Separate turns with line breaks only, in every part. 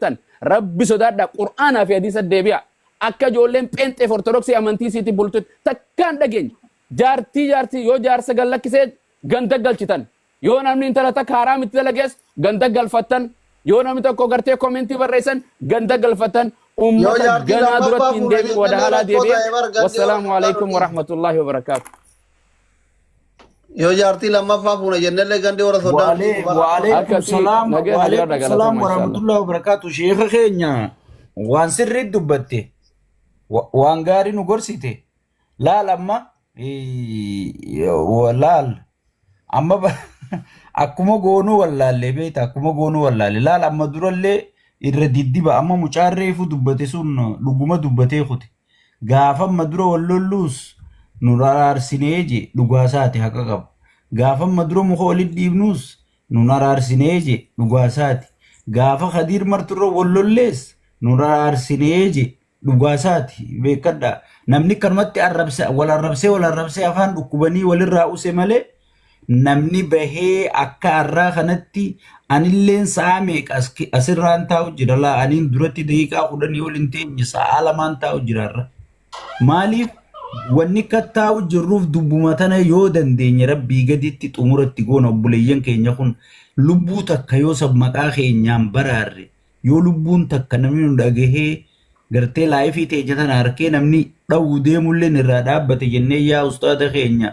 تن ربي سودادا قرآن في حديث الدبيع أكا جولين بنت أورثودوكسي أمانتي سيتي بولتت تكان دقين جارتي يو جار سجل لك سيد غندقل چتن يو نامني انت لتك حرام تلقيس غندقل فتن يو نامني تكو غرتي كومنتي بريسن غندقل فتن أمة جنا درت ديبي ودهالا ديبي والسلام عليكم ورحمة الله وبركاته
يو جارتي لما فافونا جنة لغندي ورا صدام
وعليكم السلام ورحمة الله وبركاته شيخ خينيا وان سر دبته وان غاري نغرسيته لا لما ولال أما akkuma goonuu wallaalle beeta akkuma goonuu wallaalle laal amma durallee irra diddiba amma mucaarreefu dubbate sun dhuguma dubbatee kute gaafa amma dura wallolluus nu araarsinee je dhugaasaati haqa qabu gaafa amma dura muka walitti dhiibnuus nu araarsinee je dhugaasaati gaafa Khadiir marturra wallollees nu araarsinee je dhugaasaati beekadha namni kanumatti wal arrabsee afaan dhukkubanii walirraa use malee namni bahee akka arraa kanatti anilleen sa'a meeqa asirraan taa'u jira laa aniin duratti daqiiqaa 10 ol hin teenye sa'a lamaan taa'u jiraarra maaliif wanni kattaa'u jirruuf dubbuma tana yoo dandeenye rabbii gaditti xumuratti goona obboleeyyan keenya kun lubbuu takka yoo sab maqaa keenyaan baraarre yoo lubbuun takka namni nu dhagahee gartee laayifii teenya tana harkee namni dhawuu deemulleen irraa dhaabbate jennee yaa ustaada keenya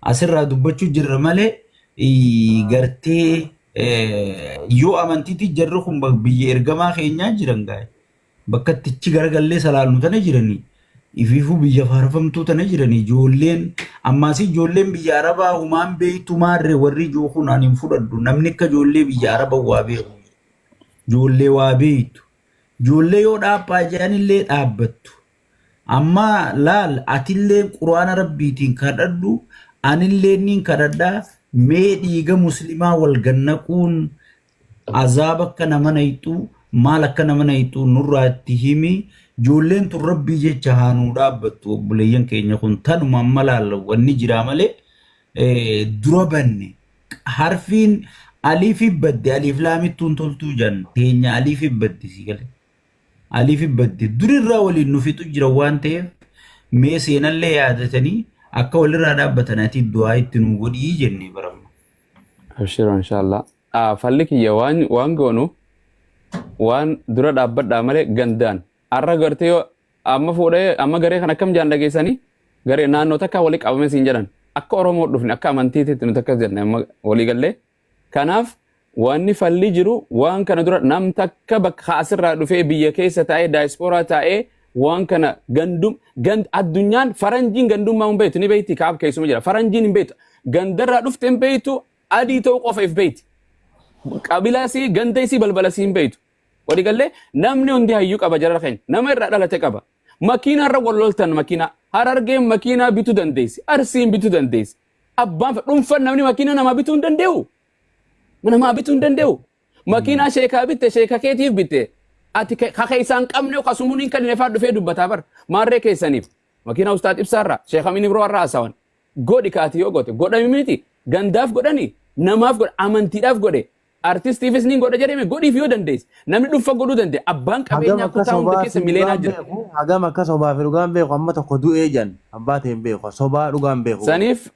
asirraa dubbachuu jirra malee gartee yoo amantiitti jarri kun biyya ergamaa keenyaa jiran gaa'e bakka tichi garagallee salaalnu tana jiranii ifiifuu biyya faarfamtuu tana jiranii ijoolleen ammaas ijoolleen biyya arabaa humaan beeytu maarree warri ijoo kun ani hin fudhadhu namni akka ijoollee biyya arabaa waa beeku ijoollee waa beeytu ijoollee yoo dhaabbaa jedhanillee dhaabbattu amma laal atillee quraana rabbiitiin kadhadhu anillee niin kadhadhaa mee dhiiga muslimaa wal gannaquun azaab akka nama nayxu maal akka nama nayxu nurraa itti himi ijoolleen tun rabbii jecha haanuu dhaabbattu obboleeyyan keenya kun tanuma amma laalla wanni jiraa malee dura banne harfiin aliif badde aliif laamittuun toltuu jan teenya aliif badde si gale aliif badde durirraa waliin nufixu jira waan ta'eef mee seenallee yaadatanii akka walirraa dhaabbatanaati du'aa itti nu godhii jennee baramna.
Abshiroo inshallah. Falli kiyya waan goonu waan dura dhaabbadhaa malee gandaan arra gartee amma fuudhee amma garee kan akkam jaan dhageessanii garee naannoo takka walii qabame siin jedhan akka Oromoo dhufne akka amantiitti nuti akkas jenne amma walii gallee kanaaf wanni falli jiru waan kana dura nam takka bakka asirraa dhufee biyya keessa taa'ee daayispooraa taa'ee waan kana addunyaan faranjiin gandummaa hin beektu ni beekti kaab keessuma jira faranjiin hin beektu gandarraa dhufte hin beektu adii ta'uu qofa if beekti qabilaasii gandaysii balbalasii hin beektu walii gallee namni hundi hayyuu qaba jara keenya nama irraa dhalate qaba makiinaarra walloltan makiinaa harargeen makiinaa bituu dandeessi arsiin bituu dandeessi abbaan dhuunfan namni makiinaa namaa bituu hin danda'u namaa bituu hin danda'u makiinaa sheekaa bitte sheeka keetiif bitte ati kakaisan qabne qasumunin kan nefa dhufee dubbata bar marre keessaniif makina ustaad ibsarra sheekh amin ibro arra asawan godi kaati yoo gote godhami miti gandaaf godhani namaaf god amantiidhaaf gode artistiifis nin godha jedhame godiif yoo dandees namni dhuunfa godhuu dandee abbaan qabeenyaa kutaa hunda keessa mileenaa jira
hagam akka sobaa fi dhugaan beeku amma tokko du'ee jan abbaateen beeku sobaa dhugaan beeku
saniif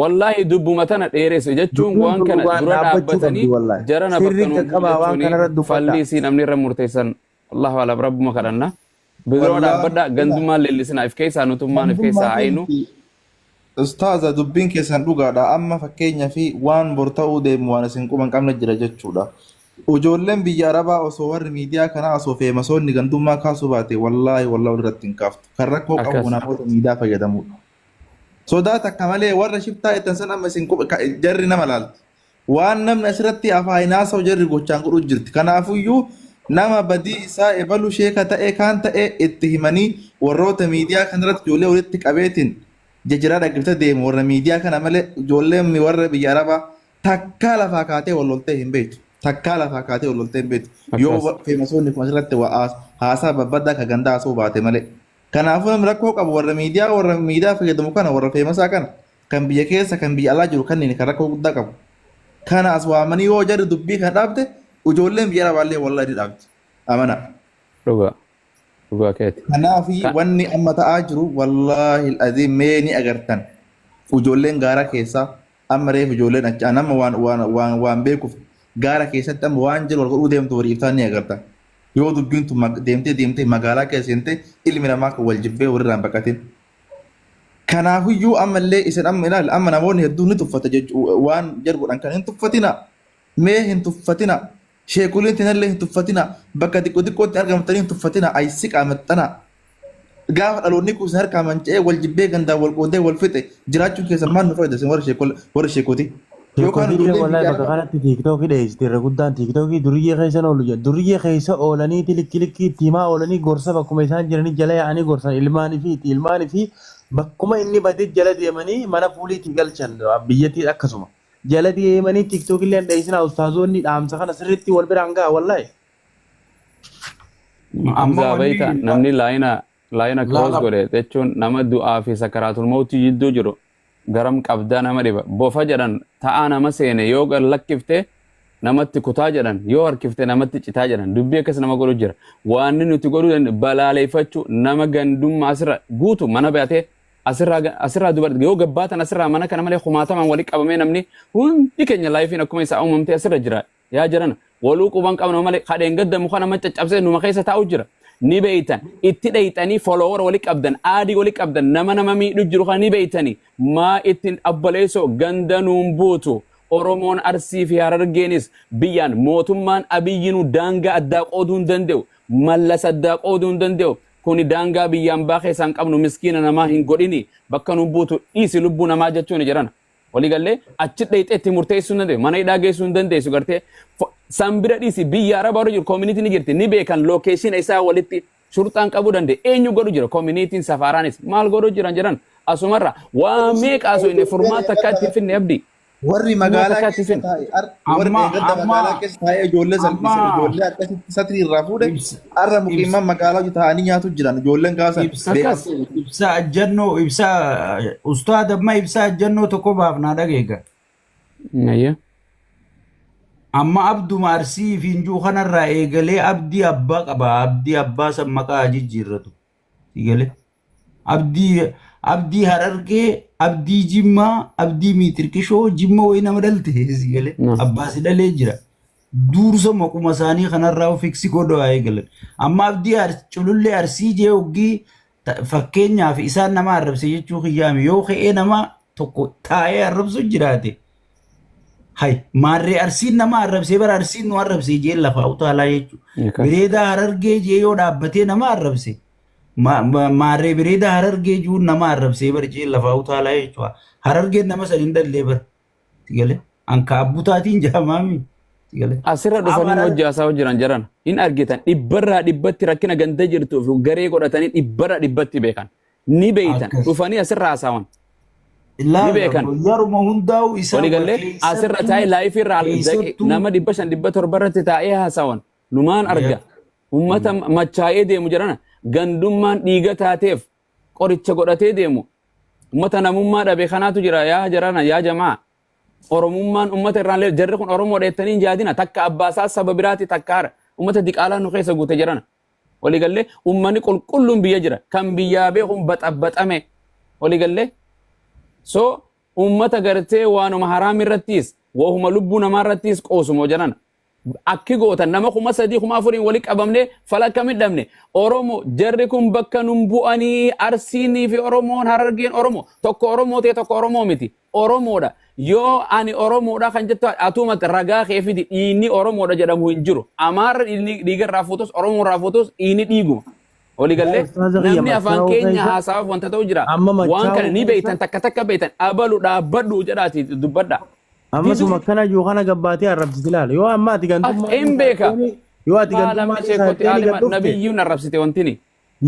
wallahi dubbuma tana dheereesse jechuun waan kana dura dhaabbatanii jarana bakkanuu falli isiin namni irra murteessan Allahu a'lam rabbuma kadhanna bidroo dhaabbadha gandummaan leellisina if keessaa nutummaan if keessaa ayinu
Ustaaza dubbiin keessan dhugaadha amma fakkeenya fi waan borta'uu deemu waan isin quban qabna jira jechuudha. Ijoolleen biyya Arabaa osoo warri miidiyaa kana osoo feemasoonni gandummaa kaasuu baate wallaahi irratti hin kaaftu. Kan rakkoo qabu namoota miidiyaa fayyadamudha. Sodaata akka malee warra shiftaa ittan san amma isin jarri nama laalti. Waan namni asirratti afaan haasa'u jarri gochaan godhu jirti. Kanaafuyyuu nama badii isaa ebalu sheeka ta'e kaan ta'e itti himanii warroota miidiyaa kanarratti ijoollee walitti qabeetiin jajjiraa dhaggeeffata deemu warra miidiyaa kana malee ijoolleen warra biyya Arabaa takkaa lafaa kaatee walloltee hin beektu. Takkaa lafaa kaatee walloltee hin beektu. Yoo feemasoonni kun asirratti haasaa babbadaa ka gandaa haasa'uu baate malee. Kanaafuu namni rakkoo qabu warra miidiyaa fayyadamu kana warra feemasaa kana kan biyya keessa kan biyya alaa jiru kanneen kan rakkoo guddaa qabu. Kana as waamanii yoo jarri dubbii kan dhaabde ijoolleen biyya Arabaallee wallaahi dhaabdi. amana.
dhugaa dhugaa keeti.
Kanaafi
Ka-
wanni amma ta'aa jiru wallaahi al-aziim mee ni agartan. Ijoolleen gaara keessaa amma reef ijoolleen achi nama waan beekuuf gaara keessatti amma waan jiru wal godhuu deemtu walii iftaan ni agarta. Yoo dubbiin tun deemtee magaalaa keessa seentee ilmi namaa kan wal jibbee walirraan baqatin. Kanaafiyyuu ammallee isin amma ilaali amma namoonni hedduun ni tuffata jechuudha waan jarbuudhaan kan hin tuffatina. Mee hin tuffatina. Sheekuliin tinallee hin tuffatina. Bakka xiqqoo xiqqootti argamtanii hin tuffatina. Ayisi qaamaxxana. Gaafa dhaloonni kun harkaa manca'ee wal jibbee gandaan wal qoodee wal fixe jiraachuun keessa maal nu fayyada warra sheekoti. Yookaan
Sheekotiilee
ijoolleen
wallahi
biyya
bakka
arabaa
kanatti tiiktookii dheessite irra guddaan tiiktookii duriyyee keessa oolu jedhu duriyyee keessa oolanii likkii itti himaa oolanii gorsa bakkuma isaan jiranii jala yaa'anii gorsan ilmaanii fi bakkuma inni badee jala deemanii mana fuuliitti galchan biyyattii akkasuma jala deemanii tiiktookii illee dheessinaa ustaazoonni dhaamsa kana sirriitti wal biraan ga'a wallahi.
Amma
Hamzaa bayta
wanni
namni laayina cross
laala
godhe jechuun nama du'aa fi sakaraatul mawtii jidduu jiru garam qabdaa nama dhiba. Bofa jedhan ta'aa nama seene yoo lakkifte namatti kutaa jedhan yoo harkifte namatti citaa jedhan dubbii akkas nama godhu jira. Waan nuti godhuu dandeenyu balaaleeffachuu nama gandummaa asirra guutu mana baatee asirraa dubartii yoo gabbaatan asirraa mana kana malee kumaatamaan walitti qabamee namni hundi keenya laayifiin akkuma isaa uumamtee asirra jira yaa jiran waluu quban qabna malee kadheen gaddamu kana macaccabsee numa keessa taa'u jira. Ni beeytan itti dheeytanii follower walitti qabdan aadii walitti qabdan nama miidhu jiru kan ni beeytanii maa ittiin abbaleessoo ganda nuun buutu Oromoon Arsii fi Harargeenis biyyaan mootummaan Abiyyinuu daangaa addaa qooduu hin danda'u mallas addaa qooduu hin danda'u kuni daangaa biyyaan baakee isaan qabnu miskiina namaa hin godhini bakka nuun buutu dhiisi lubbuu namaa jechuun jiran waliigallee achi dheeyxee itti murteessuu hin danda'u mana hidhaa geessuu hin dandeessu gartee sambira dhiisi biyya arabaa jiru community ni jirti ni beekan location isaa walitti shurxaan qabuu danda'e eenyu godhu jira community safaaraanis maal godhu jiran jiran asumarra waa meeqa asu inni furmaata akka itti finne abdi
warri
furmaata
magaalaa
akka itti
keessa
finne
taa'e warri
amma
eeggadda
amma
magaalaa keessa taa'ee ijoollee
amma
salphise ijoollee akkasitti satrii irraa fuudhe
ibsa
har'a
ibsa
mukiimman magaalaa hojii taa'anii nyaatu jiran ijoolleen gaasan
ibsa
akkas
beekamtu.
ibsa ajjannoo ibsa ustaad amma ibsa ajjannoo tokko baaf naa dhageega.
ayya
Amma abduma arsii fi injuu kanarraa eegalee abdii abbaa qaba abdii abbaa san maqaa jijjiirratu eegalee abdii harargee abdii jimmaa abdii miitirkishoo jimma wayii nama dhalte eegalee abbaasi dhalee jira duursa maquma isaanii kanarraa fiksi godhaa eegalan amma abdii culullee arsii jee oggii fakkeenyaaf isaan nama arrabse jechuu kiyyaame yoo ka'ee nama tokko taa'ee arrabsu jiraate. Hai marree arsiin nama arrabsee bara arsiin nu arrabsee jee lafa utaalaa jechuudha.
akkas
Bireedaa harargee jee yoo dhaabbatee nama arrabse marree bireedaa harargee juun nama arrabsee bara jee lafa utaalaa jechuudha. Harargeen nama san hin dallee bara. Sigale anka abbutaatiin jaamaami. Sigale
asirra dhufanii
amara
hojjaasaa jiran jiran hin argitan dhibbarraa dhibbatti rakkina ganda jirtuuf garee godhatanii dhibbarraa dhibbatti beekan ni beeytan
akkas.
dhufanii asirra haasawan ni
Ilaala
beekan
yeruma hundaa'u isa
waliigallee asirra taa'ee laayifii irraa
keessattuu
nama 500 irratti taa'ee haasawan numaan arga ummata machaa'ee deemu jirana gandummaan dhiiga taateef qoricha godhatee deemu ummata namummaa dhabe kanaatu jira yaa jarana yaa jamaa oromummaan ummata irraan lee jarri kun oromoo dheettanii hin jaadina takka abbaasaa saba biraati takka hara ummata diqaalaa nu keessa guute jirana waliigallee ummanni qulqulluun biyya jira kan biyyaa beekuun baxabaxame waliigallee so ummata gartee waanuma haraam irrattis wahuma lubbuu namaa irrattis qoosumoo jedhan akki gootan nama 3,000 walitti qabamne falakka midhamne oromo jarri kun bakka nun bu'anii arsiinii fi oromoon harargeen oromo tokko oromoo ta'e tokko oromoo miti oromoodha yoo ani oromoodha kan jettu atumat ragaa kee fidi dhiinni oromoodha jedhamu hin jiru amaarra dhiiga irraa fuutus oromoo irraa fuutus dhiinni dhiiguma waliigallee namni afaan keenya haasawaaf wanta ta'u jira waan kana ni beeytan takka beeytan abalu dhaabbadhu jedhaati dubbadha
Amma suma kana yoo kana gabbaatee arrabsiti ilaala yoo amma ati gantummaa
hin beeka
yoo ati gantummaa isaa jetteeni gad dhufte
nabiyyuun arrabsite wantini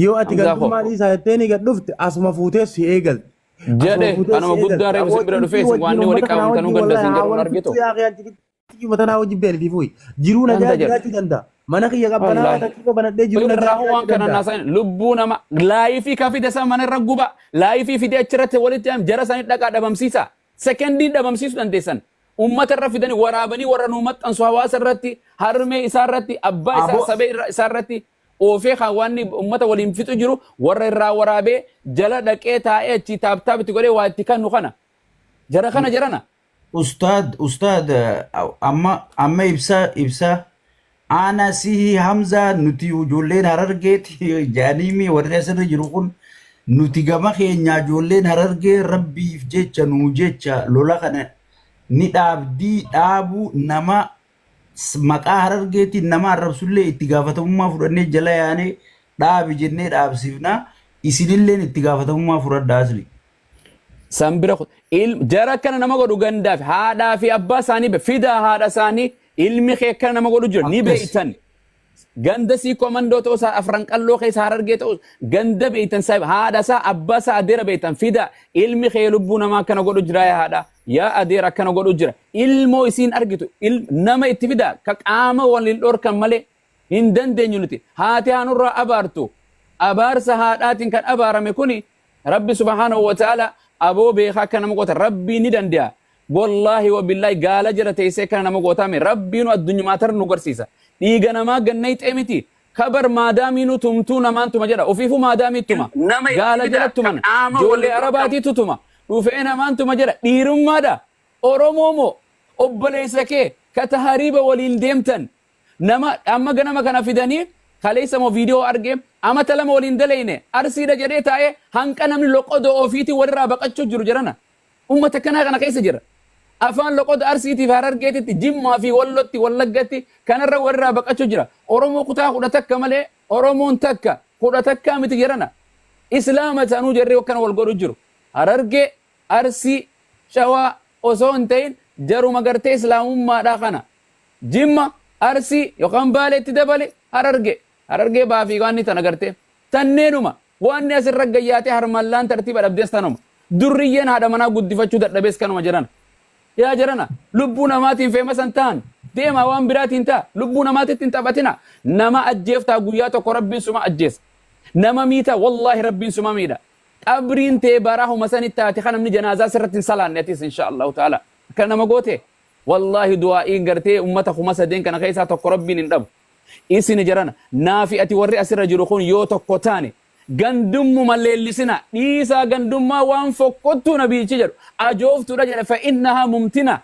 yoo ati gantummaa isaa jetteeni gad dhufte asuma fuutee si eegalte.
jedhe anuma guddaa reefu si bira dhufee waan walitti qabamtanuu ganda siin jedhu argitu
Matanaa wajjin beeltii fuuyi jiruu nagaa jiraachuu danda'a. Mana kiyya qabbanaa takkii banadhee jiruu nagaa
waan kana naasan lubbuu nama laayifii ka fide san mana irra guba laayifii fide achirratti walitti jara sanit dhaqaa dhabamsiisa sekendii dhabamsiisuu dandeessan ummata irra fidanii waraabanii warra nu maxxansu hawaasa irratti harmee isaa irratti abbaa isaa
Abo
sabee isaa irratti oofee kan waan ummata waliin fixu jiru warra irraa waraabee jala dhaqee taa'ee achi taaptaap itti godhee waa itti kannu kana jara kana jarana.
Ustaad amma ibsa ana si Hamza nuti ijoolleen Harargeeti jaanimi warri asirra jiru kun nuti gama keenya ijoolleen Harargee rabbiif jecha nuu jecha lola kana ni dhaabuu nama maqaa Harargeetiin nama arrabsullee itti gaafatamummaa fudhannee jala yaanee dhaabi jennee dhaabsifna isinilleen itti gaafatamummaa fudhadhaa asli.
Sambira jara kana nama godhu gandaaf haadhaa fi abbaa isaanii fidaa haadha isaanii ilmi kee kana nama godhu jiru ni beeytan. Ganda si komandoo ta'uu isaa afran qalloo keessa Harargee ta'uu ganda beeytan saayib haadha isaa abbaa isaa adeera beeytan fidaa ilmi kee lubbuu namaa kana godhu jira yaa haadha yaa adeera kana godhu jira ilmoo isiin argitu nama itti fidaa ka qaama waliin dhorkan malee hin dandeenyu nuti haati haanurraa abaartu abaarsa haadhaatiin kan abaarame kuni rabbi subhaanahu wa ta'ala aboo beekaa akka nama goota rabbii ni danda'a. Wallahi wa billahi gaala jira teessee kana nama gootame rabbiinu addunyaa tar nu garsiisa. Dhiiga namaa gannay xeemiti kabar maadaamiinu tumtuu namaan tuma jedha ofiifu maadaamii tuma gaala jala tuman ijoollee arabaatiitu tuma dhufee namaan tuma jedha dhiirummaadha oromoomoo obboleessa kee ka tahariiba waliin deemtan nama amma ganama kana fidanii kaleessa moo viidiyoo argee amata lama waliin dalayne arsiidha jedhee taa'ee hanqa namni loqodoo ofiitii walirraa baqachuu jiru jirana ummata kanaa kana keessa jira. Afaan loqoda arsiitiif Harargeetitti jimmaa fi wallotti wallaggatti kanarra walirraa baqachuu jira. Oromoo kutaa kudha takka malee Oromoon takka kudha takkaa miti jirana. Islaama taanuu jarree akkana wal godhu jiru. Harargee arsii shawaa osoo hin ta'in jaruma gartee islaamummaadhaa kana. Jimma arsii yookaan baaleetti dabale Harargee baafii waan ni tana gartee. Tanneenuma waan ni asirra gayyaatee harmallaan tartiiba dhabdees tanuma. Durriyyeen haadha manaa guddifachuu dadhabees kanuma jirana. Yaa jarana lubbuu namaatiin feemasan ta'an deema waan biraatiin ta'a lubbuu namaatiitti hin taphatina nama ajjeeftaa guyyaa tokko rabbiin suma ajjeesa nama miita wallahi rabbiin suma miidha qabriin tee baraahuma sanitti taate kan namni janaazaa sirratti hin salaannetis insha Allahu ta'ala akka nama goote wallahi du'aa'iin gartee ummata kuma sadeen kana keessaa tokko rabbiin hin dhabu isin jarana naafi ati warri asirra jiru kun yoo tokko taane gandummu malleellisina dhiisaa gandummaa waan fokkottuu nabiichi jedhu ajooftuudha jedha fa innahaa mumtina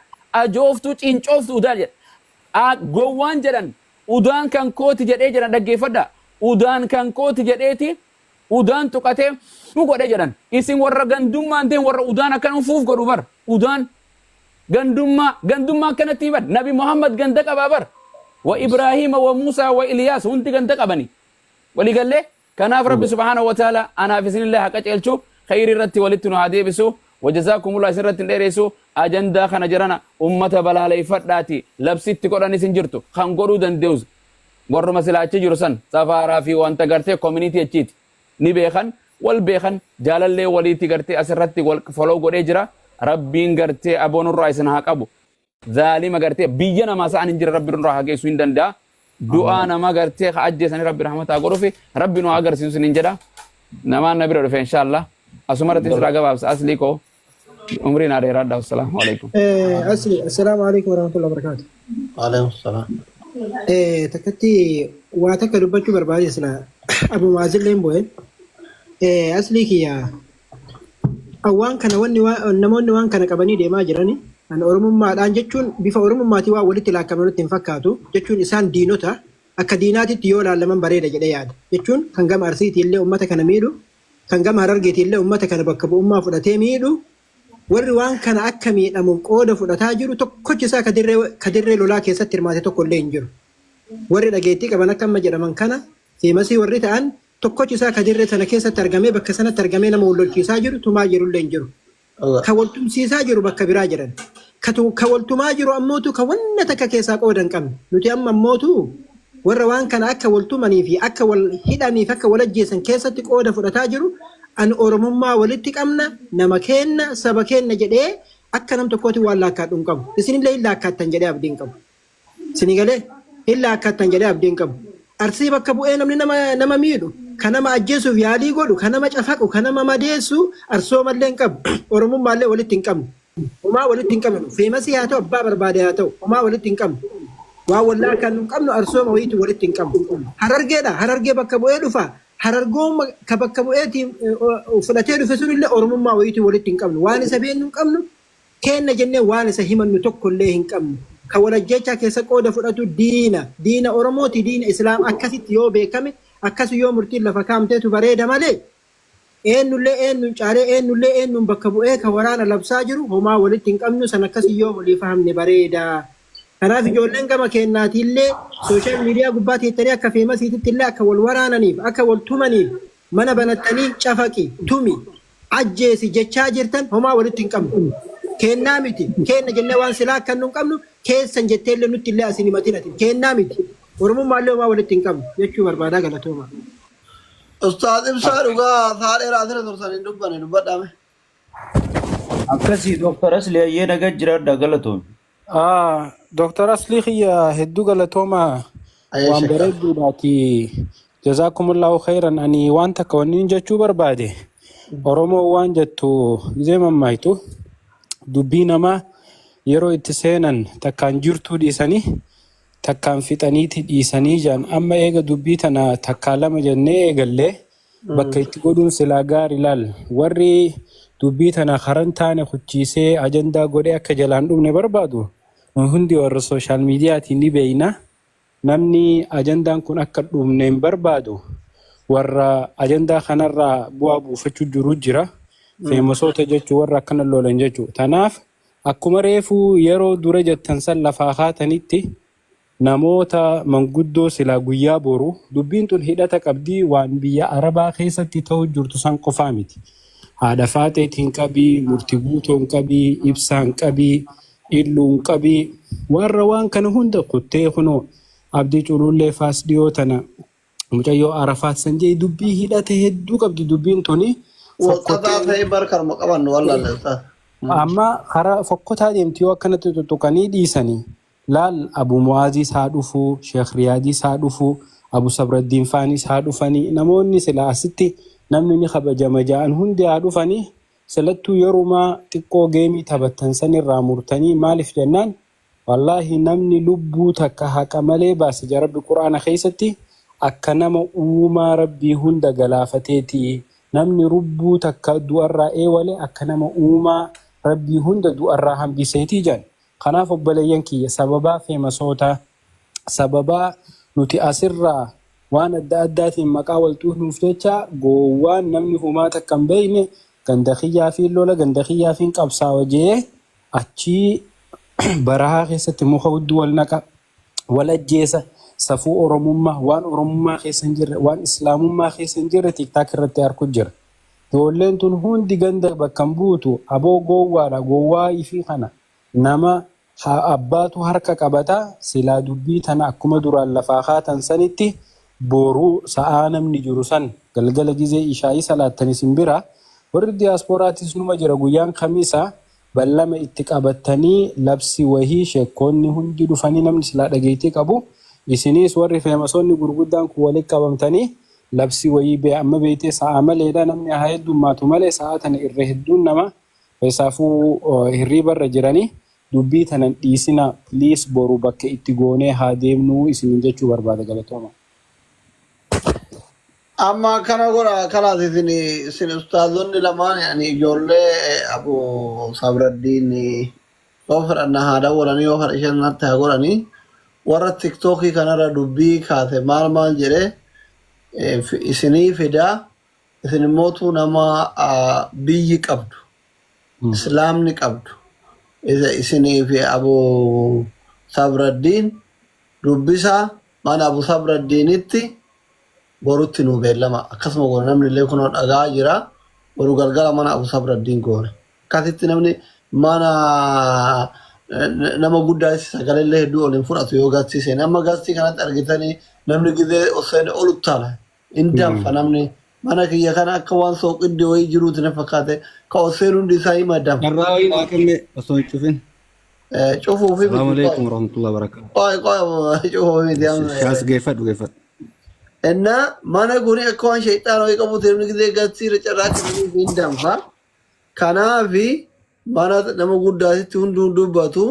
ajooftuu ciincooftuudha jedha gowwaan jedhan udaan kan kooti jedhee jedhan dhaggeeffadha udaan kan kooti jedheeti udaan tuqatee nu godhe jedhan isin warra gandummaan ta'e warra udaan akkan fuuf godhu bar udaan gandummaa akkanatti bar nabi Muhammad ganda qabaa bar wa Ibrahima wa Muusaa wa Iliyaas hundi ganda qabani waliigallee كناف رب سبحانه وتعالى أنا في سن الله حقا جلشو خير رتي ولتنو هادي بسو وجزاكم الله سرت ديريسو أجندا خنجرنا أمة بلا لي فداتي لبسيت قراني سنجرتو خنقرو دندوز ورو مسلا تجرسن سفارا في وانت غرتي كوميونيتي اتشيت ني بيخن والبيخن جالل لي وليتي غرتي اسرتي فولو غدي جرا ربين غرتي ابون الرئيس حقبو ظالم غرتي بينا ما سان انجر رب الرحمه حقي سويندندا دعاء نما غرتي خاجسن رب الرحمه غروفي ربنا اگر سن انجدا نما نبي رف ان شاء الله اسمرت اسراغا بابس اصليكو عمرنا ريرا السلام عليكم
أصلي السلام عليكم ورحمة الله وبركاته.
وعليكم السلام.
تكتي واتك ربك بربادي سنا أبو مازل ليمبوي. أصلي كيا أوان كان نمون وان كان كبني ديما جراني أن أورمم ما الآن جتشون بيفا أورمم ما توا ولت لا كمرت تنفكاتو جتشون إنسان دينوتا أكديناتي تيولا لمن بريدة جدياد جتشون كان جام أرسيتي اللي أمتك أنا ميلو كان جام هررجتي اللي أمتك أنا بكبو أمة فلتي ميلو warri waan kana akka miidhamuun qooda fudhataa jiru tokkochi isaa kadirree lolaa keessatti hirmaate tokko illee hin jiru. Warri dhageettii qaban akka amma jedhaman kana feemasii warri ta'an tokkochi isaa kadirree sana keessatti argamee bakka sanatti argamee nama wallolchiisaa jiru tumaa jiru illee hin jiru. Ka waltumsiisaa jiru bakka biraa jiran. Ka waltumaa jiru ammootu ka wanna takka keessaa qooda hin qabne. Nuti amma ammootu warra waan kana akka waltumanii fi akka wal hidhaniif akka wal ajjeesan keessatti qooda fudhataa jiru. An oromummaa walitti qabna nama kenna saba kenna jedhee akka nam tokkooti waan laakkaadhuun qabu. Isinillee illa akkaattan jedhee abdiin qabu. Sinigalee illa akkaattan jedhee abdiin qabu. Arsii bakka bu'ee namni nama miidhu kan nama ajjeesuuf yaalii godhu kan nama cafaqu kan nama madeessu arsoo mallee hin qabu. Oromummaallee walitti hin qabnu. وما ولد تنكمل في مسيحته بابر بعدها وما ولد تنكمل والله كان نكمل أرسوم ويت ولد تنكمل حررجة بكبوه دفع حررجوم كبكبوه وفلاتير فسول الله أرمم ما ويت ولد تنكمل وأنا سبين نكمل كان جنة وأنا سهيمن نتوكل له نكمل كولا جيتشا كيسكو دفرتو دين أرموتي دين إسلام أكثت يو بكمل أكثت يوم مرتين لفكامته بريدة مالي eenyullee caalee eenyullee bakka bu'ee kan waraana labsaa jiru homaa walitti hin qabnu san akkasii yoo walii fahamne bareeda. Kanaaf ijoolleen gama keennaatiillee sooshaal miidiyaa gubbaa teettanii akka feemasiititti illee akka wal waraananiif akka wal tumaniif mana banattanii cafaqi tumi ajjeesi jechaa jirtan homaa walitti hin qabnu. Keennaa miti keenna jennee waan silaa akka nu hin qabnu keessan jetteellee nutti illee asiin himatinati kennaa miti ormummaallee homaa walitti hin qabnu jechuu barbaadaa galatooma.
Ustaad ibsaa dhugaa taa'ee raasira tursanii dubbadhaame.
Akkasii Dr. Asli ayyee nagaa jiraadha galatoon.
Dr. Asli khiyya hedduu galatooma waan bareedduudhaati. Jazaakumullahu khairan ani waan takka wanni jechuu barbaade. Oromoo waan jettu gizee mammaaytu dubbii namaa yeroo itti seenan takkaan jirtuu dhiisanii takkaan fixaniiti dhiisanii jaan amma eega dubbii tana takkaa lama jennee eegallee bakka itti godhuun silaa gaarii laal warri dubbii tana karan taane kuchiisee ajandaa godhee akka jalaan dhumne barbaadu nu hundi warra sooshaal miidiyaatiin ni beeyna namni ajandaan kun akka dhumne hin barbaadu warra ajandaa kanarraa bu'aa buufachuu jiru jira feemasoota jechuu warra akkana loolan jechuu tanaaf akkuma reefuu yeroo dura jettan san lafaa kaatanitti namoota manguddoo silaa guyyaa boru dubbiin tun hidhata qabdii waan biyya arabaa keessatti ta'u jirtu san qofaa miti haadha faateetiin qabii murtii guutoon qabii ibsaan qabii illuun qabii warra waan kana hunda kuttee kunoo abdii culullee faas dhiyoo tana mucayyoo arafaat san jee dubbii hidhate hedduu qabdi dubbiin tuni
Waqataa ta'ee barkarma qabannu wallaalleessa.
amma karaa fokkotaa deemti yoo akkanatti tuttuqanii dhiisanii laal Abu Muazis haa dhufuu Sheekh Riyaadis haa dhufuu Abu Sabraddiin Faanis haa dhufanii namoonni sila asitti namni ni kabajama ja'an hundi haa dhufanii salattuu yerumaa xiqqoo geemii taphattan sanirraa murtanii maaliif jennaan wallaahi namni lubbuu takka haqa malee baase jarabbi quraana keessatti akka nama uumaa rabbii hunda galaafateeti namni lubbuu takka du'arraa eewale akka nama uumaa rabbii hunda du'arraa hambiseetii jedhan. Kanaaf obboleeyyan kiyya sababaa feemasoota sababaa nuti asirraa waan adda addaatiin maqaa walxuufnuuf jecha goowwaan namni humaa takka hin beekne ganda kiyyaa fi lola ganda kiyyaa fi qabsaa'aa jee achii barahaa keessatti muka hudduu wal naqa wal ajjeesa safuu oromummaa waan oromummaa keessa hin jirre waan islaamummaa keessa hin jirre tiktaak irratti arku jira. Ijoolleen tun hundi ganda bakka hin buutu aboo goowwaadha goowwaa ifii kana. Nama abbaatu harka qabata silaa dubbii tana akkuma duraan lafaa kaatan sanitti boruu sa'aa namni jiru san galgala gizee ishaa'ii salaattanis hin bira warri diyaasporaatis numa jira guyyaan kamiisa ballama itti qabatanii labsi wahii sheekkoonni hundi dhufanii namni silaa dhageettii qabu isinis warri feemasoonni gurguddaan kun walitti qabamtanii labsi wahii bee amma beetee sa'a maleedha namni haa heddummaatu malee sa'a tana irra hedduun nama isaafuu hirriibarra jiranii dubbii tanan dhiisina please boru bakka itti goonee haa deemnu isin jechuu barbaada galatooma.
Amma kana godha kanaas isin ustaazonni lamaan yani ijoollee Abu Sabraddiin yoo fedhanna haa dawwalanii yoo fedha isheenatti haa godhanii warra tiktookii kanarra dubbii kaase maal jedhee isinii fidaa isin immootu nama biyyi qabdu islaamni qabdu. Isinii fi Abu Sabraddiin dubbisaa mana Abu Sabraddiinitti borutti nu beellama akkasuma goone namni illee kunoo dhagaa jira boru galgala mana Abu Sabraddiin goone akkasitti namni mana nama guddaa sagalee illee hedduu waliin fudhatu yoo gaazexii nama gaazexii kanatti argitanii namni gizee osoo olu taala inni danfa namni mana kiyya kana akka waan sooqiddi wayii jiruuti na fakkaate ka oseen hundi isaa hima danfa.
Irraa wayii naa kenne osoo hin cufin.
Cufuufi.
Salaamu alaikum warahmatullahi wabarakatuh.
Qoy cufuufi miti.
Gaas geeffadhu.
Enna mana guni akka waan shayxaan wayii qabu ta'e namni gizee gaazexii irra carraa kennanii hin danfa. Kanaafi mana nama guddaatitti hunduun dubbatu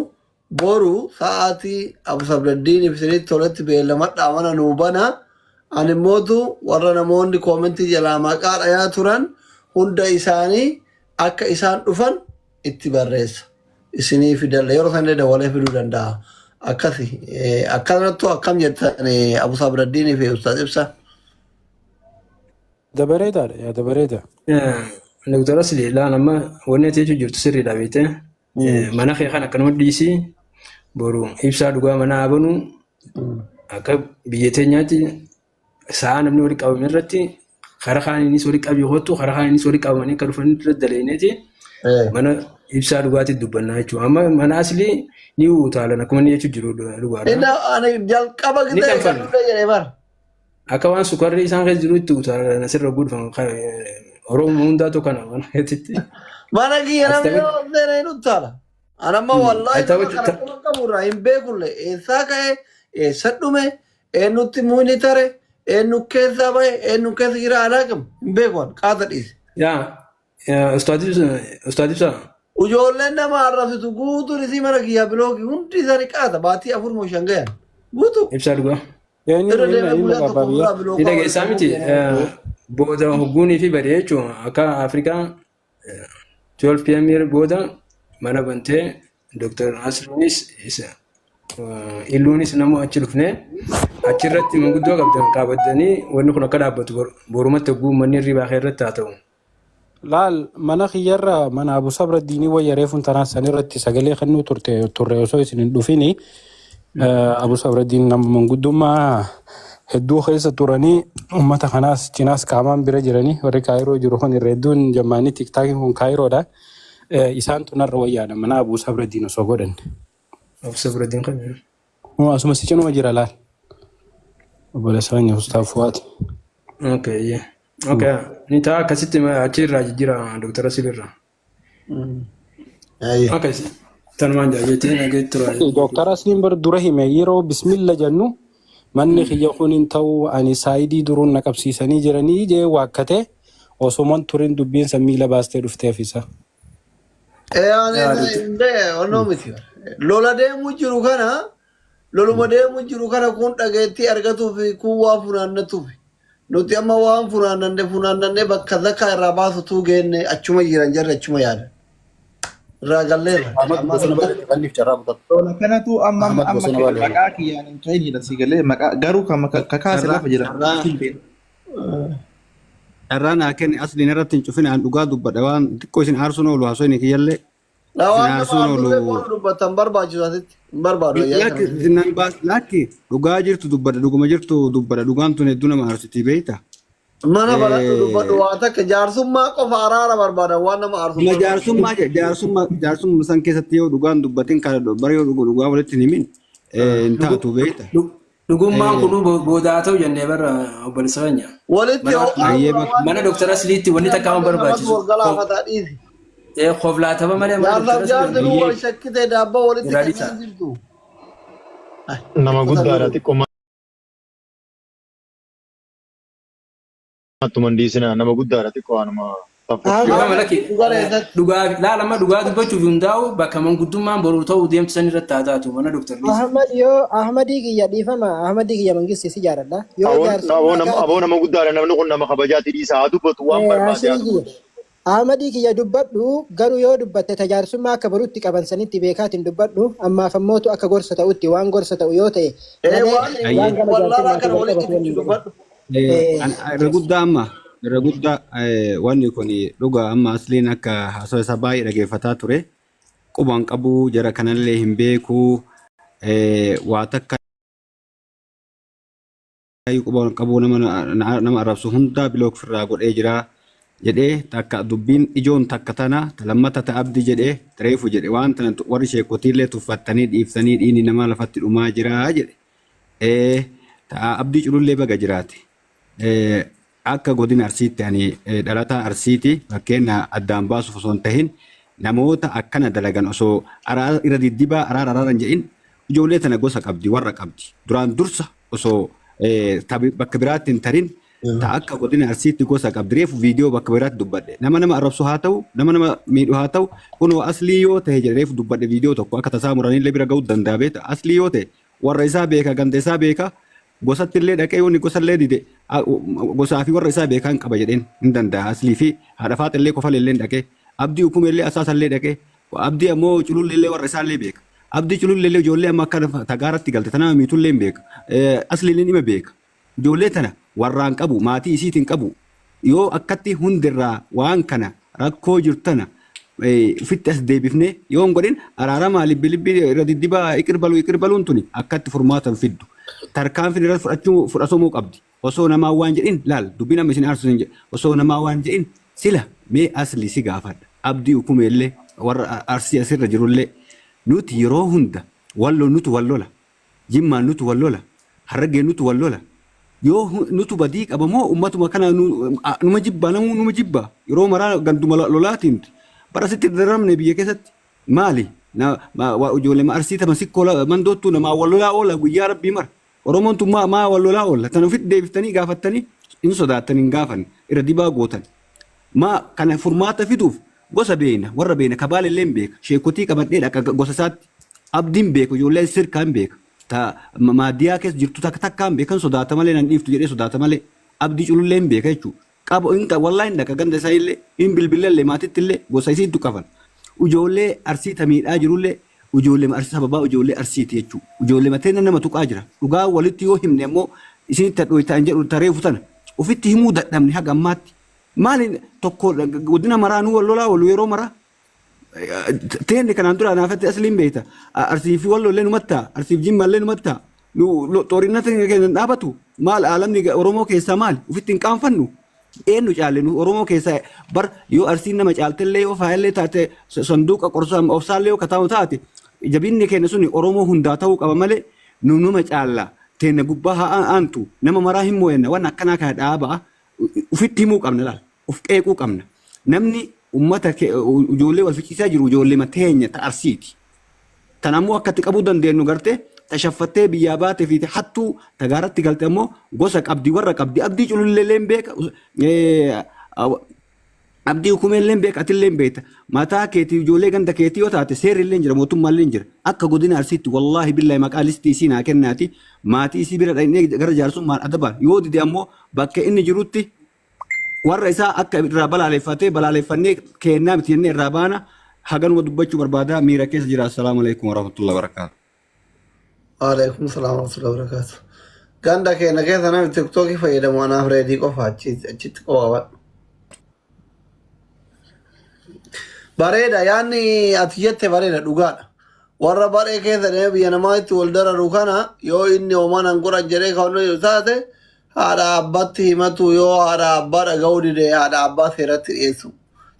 boru sa'aatii Abu Sabraddiin ibsanitti tolatti beellamadhaa mana nuu bana ani mootu warra namoonni koomentii jalaa maqaa dhayaa turan hunda isaanii akka isaan dhufan itti barreessa isinii fidalla yeroo san dawalee fiduu danda'a akkasi akkanattu akkam jettan Abu Sabraddiin fi Ustaaz Ibsa
Dabareedaadha yaa dabareeda.
Doktor Asli laan amma wanni ati jechuun jirtu sirriidha beekte mana kee kan akkanuma dhiisii boru ibsaa dhugaa mana abanu akka biyya teenyaatti sa'a namni walitti qabame irratti karaa kaaniinis walitti qabii hootu karaa kaaniinis walitti qabamanii akka dhufan irra daleeneeti mana ibsaa dhugaatii dubbannaa jechuudha. Amma mana Aslii ni utaalan akkuma inni jechuun jiru dhugaadha.
Inni ani jalqaba gidee kan dhufee jedhee bara.
Akka waan sukarri isaan keessa jiru itti utaalan asirra guddifamu Oromoo hundaatu kana mana keessatti.
Mana kiyya namni yoo seenee hin utaala. Anamma wallaahi kana qaburraa hin beekulle eessaa ka'e eessa dhume eenyutti muuni tare eenyu keessa bahe eenyu keessa jira alaa qabu hin beekuun qaata dhiise.
Yaa ustaadibsa.
Ijoolleen nama arrabsitu guutuun isii mana kiyyaa bilookii hundi isaanii qaata baatii 4 moo 5 gayan guutuu.
Ibsaa dhugaa.
Irra deemee guyyaa tokko fuuraa bilookii.
Ni dhageessaa miti booda hogguunii fi badee jechuun akka Afrikaa 12 PM booda mana bantee Dr. Asliinis illuunis namoo achi dhufnee achirratti manguddoo qabdan qabatanii wanni kun akka dhaabbatu borumatti hogguu manni irraa irratti haa ta'u.
Laal mana kiyyarra mana Abu Sabraddiinii wayyaree funtanaa sanirratti sagalee kennuu turre osoo isin hin dhufini Abu Sabraddiin nama manguddummaa hedduu keessa turanii uummata kanaas cinaas qaamaan bira jiranii warri Kaayiroo jiru kun irra hedduun jammaanii tiktaakiin kun Kaayiroodha. Isaan tunarra wayyaadha mana Abu Sabraddiin osoo godhan.
Abu Sabraddiin kan jiru.
Asuma si cinuma jira laal. Obboleessaan Ustaaf Fuwaati.
Okay. Ni ta'a akkasitti achirraa jijjiira Dr. Asilirraa. Okay. Tanumaan jaajettee nageetti ture.
Dr. Asliin bar dura hime yeroo bismilla jennu manni kiyya kun hin ta'u ani saayidii duruun na qabsiisanii jiranii jee waakkate osoman turin dubbiin miila baastee dhufteef isa.
Onnoo miti. Lola deemuu jiru kana loluma deemuu jiru kana kun dhageettii argatuuf kun waa funaannatuuf nuti amma waan funaannannee bakka zakkaa irraa baasutuu geenne achuma jiran jarri achuma yaada. Irraa galleera.
Lola kanatu amma maqaa kiyyaan hin ta'inidha si galee maqaa garuu kan kakaase lafa jira.
Irraan haken Asliin irratti hin cufin aan dhugaa dubbadha waan xiqqoo isin aarsuun oolu haasoo inni kiyyallee.
Dubbatan barbaachisaatitti hin barbaadu.
Lakki dhugaa jirtu dubbadha dhuguma jirtu dubbadha dhugaan tun hedduu nama aarsitii beeyta.
Mana bal'atu dubbadhu waa takka jaarsummaa qofa araara barbaadan waan nama
jaarsummaa san keessatti yoo dhugaan dubbatin kana bara yoo dhugaa walitti hin himin hin taatu beeyta.
Dhugummaan kun boodaa ta'u jennee bara obboleessa keenya. Mana Dr. Asliitti wanni takka waan barbaachisu. Qoflaatama malee
nama guddaadha xiqqoo mattuman dhiisina nama guddaadha xiqqoo anuma
laalama dhugaa dubbachuuf hundaa'u bakka manguddummaan boruu ta'uu deemtu san irratti haa taatu mana Dr.
Ahmadii kiyya dhiifama Ahmadii kiyya mangisti si jaaladha.
Aboo nama guddaadha namni kun nama kabajaati dhiisaa haa dubbatu waan barbaade.
Ahmadii kiyya dubbadhu garuu yoo dubbatte tajaarsummaa akka barutti qaban sanitti beekaatiin dubbadhu ammaaf ammootu akka gorsa ta'utti waan gorsa ta'u yoo ta'e.
Irra guddaa wanni kun dhugaa amma Asliin akka haasoo isaa baay'ee dhageeffataa ture qubaan qabu jara kanallee hin beeku waa takka qubaan qabu nama arrabsu hunda bilook firraa godhee jira. Jedhee takka dubbiin ijoon takka tana lammata ta'abdi jedhee reefu jedhe waan tana warri sheekotiillee tuffattanii dhiiftanii dhiini nama lafatti dhumaa jira jedhe ta'a abdii culullee baga jiraate akka godina Arsiitti ani dhalataa Arsiiti fakkeenya addaan baasuuf osoo hin tahin namoota akkana dalagan osoo irra diddibaa araaran jedhin ijoollee tana gosa qabdi warra qabdi duraan dursa osoo bakka biraatti hin tarin ta akka godina arsiitti gosa qabdireef viidiyoo bakka biraatti dubbadhe nama arrabsu haa ta'u nama miidhu haa ta'u kunoo aslii yoo ta'e jedheef dubbadhe viidiyoo tokko akka tasaa muranillee bira ga'uu danda'a beeta aslii yoo ta'e warra isaa beeka ganda isaa beeka gosatti illee dhaqee yoonni gosallee dide gosaa fi warra isaa beekan qaba jedheen hin danda'a aslii fi haadha faaxillee kofallee dhaqee abdii hukumellee asaasallee dhaqee abdii ammoo culullee warra isaallee beeka abdii culullee ijoollee amma akka tagaaratti galte tanama miitullee hin beeka asliin dhima beeka ijoollee tana warraan qabu maatii isiitiin qabu yoo akkatti hundirraa waan kana rakkoo jirtana ufitti as deebifnee yoo hin godhin araaramaa libbi irra diddibaa iqirbaluun tuni akkatti furmaatan fiddu tarkaanfin irratti fudhatamuu qabdi osoo namaa waan jedhin laal dubbiin amma isin aarsu hin jedhe osoo namaa waan jedhin sila mee asli si gaafadha abdii hukumeellee warra arsii asirra jirullee nuti yeroo hunda walloo nutu wallola jimmaan nutu wallola harragee nutu wallola yoo nutu badii qabamoo ummatuma kana numa jibbaa namuu numa jibbaa yeroo maraa ganduma lolaatiin bara sitti daramne biyya keessatti maali ijoollee arsii tama sikkoo mandoottuu namaa wallolaa oola guyyaa rabbii mara oromoon tun maa wallolaa oola tan ofitti deebiftanii gaafattanii hin sodaattan hin gaafan irra dibaa gootan maa kana furmaata fiduuf gosa beena warra beena kabaalellee hin beeka sheekotii qabadhee dhaqa gosa isaatti abdiin beeku ijoollee sirkaan beeka ta maadiyaa keessa jirtu takkaan beekan sodaata malee nan dhiiftu jedhee sodaata malee abdii culullee hin beeka jechuudha. Qaba inta wallahi ndaka ganda isaa illee hin bilbillee maatitti illee gosa isiitu qaban. Ijoollee arsii tamiidhaa jirullee ijoollee arsii sababaa ijoollee arsiiti jechuudha. Ijoollee mateen nama tuqaa jira. Dhugaa walitti yoo himne ammoo isinitti dhooytaan jedhu tareefu tana ofitti himuu dadhabne haga ammaatti. Maali tokko godina maraanuu wallolaa wallu yeroo maraa. Teenni kanaan dura naafatti asliin beekta. Arsii fi wallollee numattaa arsii fi jimmallee numattaa. Xoorinata keenya dhaabatu maal aalamni Oromoo keessaa maal ofitti hin qaanfannu. Eenyu caalle Oromoo keessaa bar yoo arsiin nama caaltellee yoo faayillee taate sanduuqa qorsaa ofsaallee yoo kataa'u taate jabinni keenya suni Oromoo hundaa ta'uu qaba malee nama caalla teenya gubbaa haa aantu nama maraa hin moo'enna waan akkanaa kana dhaabaa ofitti himuu qabna laal of qeequu qabna namni ummata ijoollee wal ficciisaa jiru ijoollee mateenya ta'arsiiti tanammoo akkatti qabuu dandeenyu gartee tashaffattee biyyaa baatee fi hattuu tagaaratti galte ammoo gosa qabdi warra qabdi abdii culullee beeka abdii hukumeellee beeka atillee beekta mataa keetii ijoollee ganda keetii yoo taate seerrillee jira mootummaallee jira akka godina arsiitti wallaahi billahi maqaa listii isii naa kennaati maatii isii bira dhaqnee gara jaarsummaan adabaan yoo dide ammoo bakka inni jirutti warra isaa akka irraa balaaleffannee kennaa miti jennee irraa baana haganuma dubbachuu barbaada miira keessa jira. Assalaamu alaikum warahmatullahi wabarakatuh.
Waalaikum salaam warahmatullahi wabarakatuh. Ganda keenya keessa namni tiktookii fayyadamu anaaf reedii qofa achitti qofa. Bareeda yaanni ati jette bareeda dhugaadha. Warra baree keessa deemee biyya namaatti wal dararu kana yoo inni homaan angura jedhee kan yoo taate haadha abbaatti himatu yoo haadha abbaa dhaga'uu dide haadha abbaa seeratti dhiyeessu.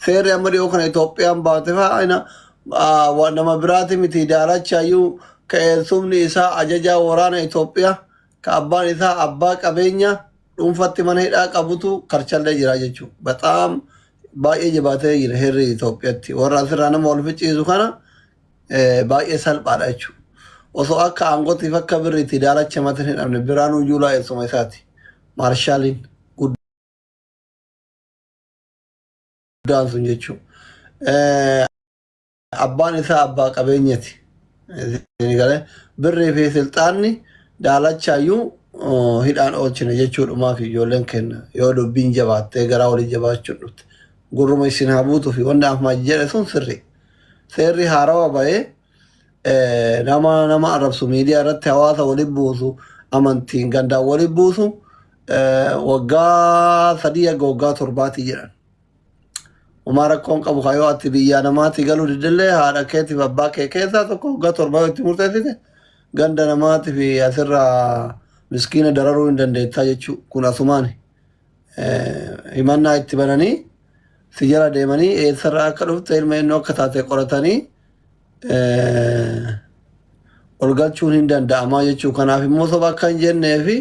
Seerri amma dhiyoo kana Itoophiyaan baate fa'aa nama biraati miti daalachayyuu ka'eessumni isaa ajajaa waraana Itoophiyaa ka abbaan isaa abbaa qabeenya dhuunfatti mana hidhaa qabutu karchallee jira jechuudha. Bataam baay'ee jabaatee jira heerri Itoophiyaatti. Warra asirraa nama wal ficciisu kana baay'ee salphaadha jechuudha. Osoo akka aangootiif akka birriitti daalacha mata hin dhabne Biraanuu Juulaa eessuma isaati. Maarshaaliin guddaan sun jechuudha. Abbaan isaa abbaa qabeenyati. Birrii fi silxaanni daalachayyuu hidhaan oolchina jechuudhumaa fi ijoolleen kenna yoo dubbiin jabaattee garaa walii jabaachuun dhufte gurruma isin haa buutuu fi wanta afmaa jedhe sun sirri. Seerri haarawaa bahee nama arrabsu miidiyaa irratti hawaasa waliin buusu amantiin gandaan waliin buusu waggaa 3 hanga waggaa 7 jedhan. Umar rakkoon qabu kayoo ati biyya namaatti galuu didillee haadha keetiif abbaa kee keessaa tokko waggaa 7 itti murteessite ganda namaatti fi asirraa miskiina dararuu hin dandeettaa jechuudha. Kun asumaan himannaa itti bananii si jala deemanii eessarraa akka dhufte ilma eenyu akka taate qoratanii ol galchuun hin danda'amaa jechuudha. Kanaaf immoo soba akka hin jennee fi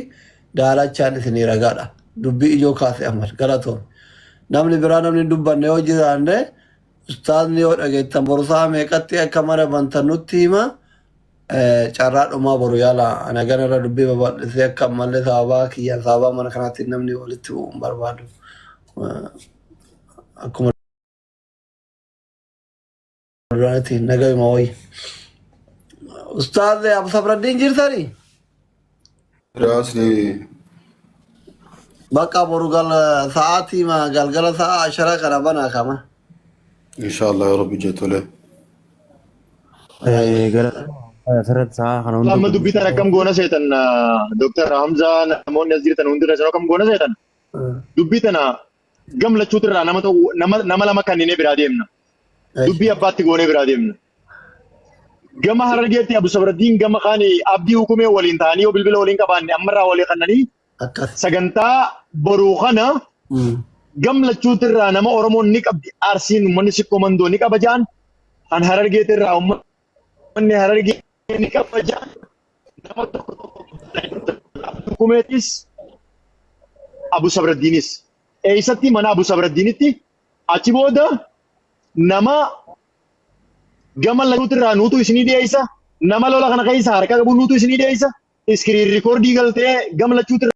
daalachaan isinii ragaadha. Dubbii ijoo kaase Ahmad galatoon. Namni biraa namni dubbanne yoo jiraanne ustaadni yoo dhageettan borsaa meeqatti akka mara bantan nutti hima carraa dhumaa boru yaala ana ganarra dubbii babal'isee akka ammallee sababaa kiyya sababaa mana kanaatti namni walitti bu'uu hin barbaadu. Akkuma duraanitti nagayuma wayi. Ustaaz Abu Sabraddiin jirtanii?
Raasni
Bakka boru sa'aatii galgala sa'a 10 kana banaa kama.
inshaallah yaa rabbi jettole.
Asirratti sa'a kana hunda
Amma dubbitan akkam goona seetan Dr. Hamzaa namoonni as jirtan hundi irra akkam goona seetan dubbitana gamlachuutirraa nama lama kanneen biraa deemna. Dubbii abbaatti goonee biraa deemna. Gama Harargeetti Abu Sabraddiin gama kaanii abdii hukumee waliin ta'anii yoo bilbila waliin qabaanne ammarraa walii kannanii sagantaa boruu kana gamlachuutirraa nama Oromoon ni qabdi Arsiin uummanni sikkoo mandoo ni qaba jaan an Harargeetirraa uummanni Harargee ni qaba jaan nama tokko hukumeetis Abu Sabraddiinis eessatti mana Abu Sabraddiinitti achi booda nama gama lachuutirraa nuutu isinii dhiyeessa nama lola kana keessa harka qabu nuutu isinii dhiyeessa iskiriin rikoordii galtee gama lachuutirraa